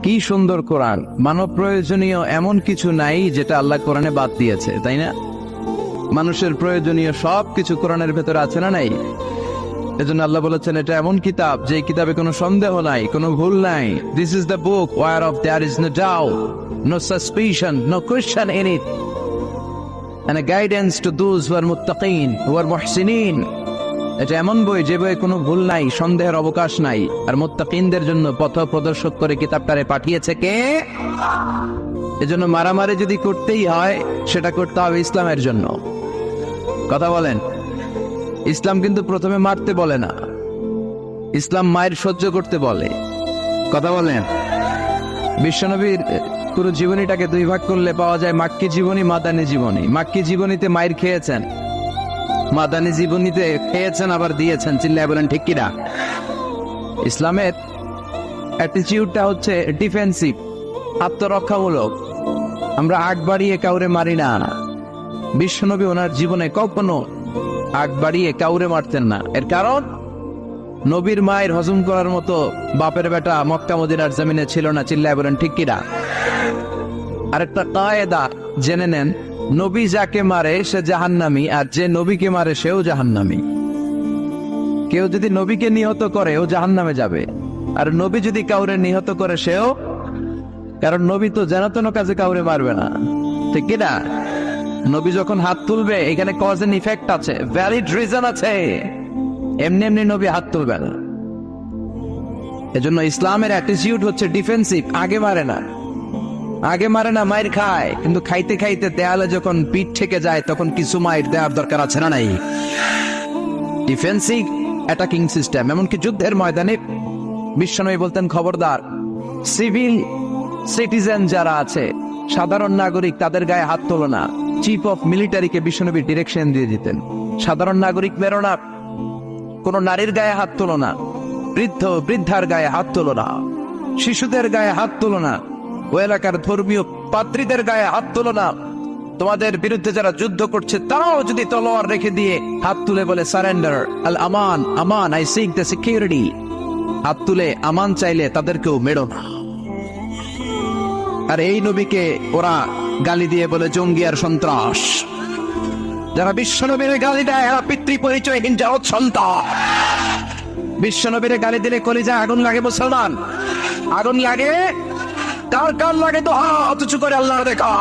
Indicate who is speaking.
Speaker 1: কি সুন্দর কোরআন। মানব প্রয়োজনীয় এমন কিছু নাই যেটা আল্লাহ কোরআনে বাদ দিয়েছে, তাই না? মানুষের প্রয়োজনীয় সব কিছু কোরআনের ভেতরে আছে না নাই? এজন্য আল্লাহ বলেছেন এটা এমন কিতাব যে কিতাবে কোনো সন্দেহ নাই, কোনো ভুল নাই। This is the book whereof there is no doubt, no suspicion, no question in it, and a guidance to those who are muttaqin, who are muhsinin. এটা এমন বই যে বইয়ে কোনো ভুল নাই, সন্দেহের অবকাশ নাই, আর মুত্তাকিনদের জন্য পথ প্রদর্শক করে কিতাবটারে পাঠিয়েছে কে? এজন্য মারামারি যদি করতেই হয় সেটা করতে হবে ইসলামের জন্য। কথা বলেন, ইসলাম কিন্তু প্রথমে মারতে বলে না, ইসলাম মায়ের সহ্য করতে বলে। কথা বলেন, বিশ্বনবীর পুরো জীবনীটাকে দুই ভাগ করলে পাওয়া যায় মাক্কি জীবনী, মাদানী জীবনী। মাক্কি জীবনীতে মায়ের খেয়েছেন, মাদানী জীবনীতে খেয়েছেন আবার দিয়েছেন। চিল্লায় বলেন ঠিক কিনা? ইসলামের অ্যাটিটিউডটা হচ্ছে ডিফেন্সিভ, আত্মরক্ষামূলক। আমরা আগ বাড়িয়ে কাউরে মারি না। বিশ্বনবী ওনার জীবনে কখনো আগ বাড়িয়ে কাউরে মারতেন না। এর কারণ নবীর মায়ের হজম করার মতো বাপের বেটা মক্কা মদিনার জমিনে ছিল না। চিল্লায় বলেন ঠিক কিনা? আরেকটা কায়দা জেনে নেন, নবী যাকে মারে সে জাহান্নামী, আর যে নবীকে মারে সেও জাহান্নামী। কেউ যদি নবীকে নিহত করে ও জাহান্নামে যাবে, আর নবী যদি কাউরে নিহত করে সেও, কারণ নবী তো জানাতন কাজে কাউরে মারবে না, ঠিক কিনা? নবী যখন হাত তুলবে এখানে কজ এন্ড ইফেক্ট আছে, ভ্যালিড রিজন আছে। এমনি এমনি নবী হাত তুলবে না। এজন্য ইসলামের অ্যাটিটিউড হচ্ছে ডিফেন্সিভ, আগে মারে না। আগে মারে না, মায়ের খায়, কিন্তু খাইতে খাইতে দেয়ালে যখন পিঠ থেকে যায় তখন কিছু মায়ের দেওয়ার দরকার আছে না নাই? Defensive attacking system. এমনকি যুদ্ধের ময়দানে বিশ্বনবী বলতেন, খবরদার সিভিল সিটিজেন যারা আছে, সাধারণ নাগরিক, তাদের গায়ে হাত তোলো না। চিফ অফ মিলিটারিকে বিশ্বনবী ডিরেকশন দিয়ে দিতেন, সাধারণ নাগরিক মেরো না, কোন নারীর গায়ে হাত তোলো না, বৃদ্ধ বৃদ্ধার গায়ে হাত তোলো না, শিশুদের গায়ে হাত তোলো না, ও এলাকার ধর্মীয় পাদ্রীদের গায়ে হাত তোলো না। তোমাদের বিরুদ্ধে যারা যুদ্ধ করছে তারাও যদি তলোয়ার রেখে দিয়ে হাত তুলে বলে surrender, Al Aman, Aman, I sick the security, হাত তুলে আমান চাইলে তাদেরকেও মেরো না। আর এই নবীকে ওরা গালি দিয়ে বলে জঙ্গি আর সন্ত্রাস। যারা বিশ্বনবীর গালি দেয় এরা পিতৃ পরিচয়হীন জারদ সন্তান। বিশ্বনবীর গালি দিলে কলিজায় আগুন লাগে মুসলমান, আগুন লাগে। কার কার লাগে তো হাত উঁচু করে আল্লাহ দেখা।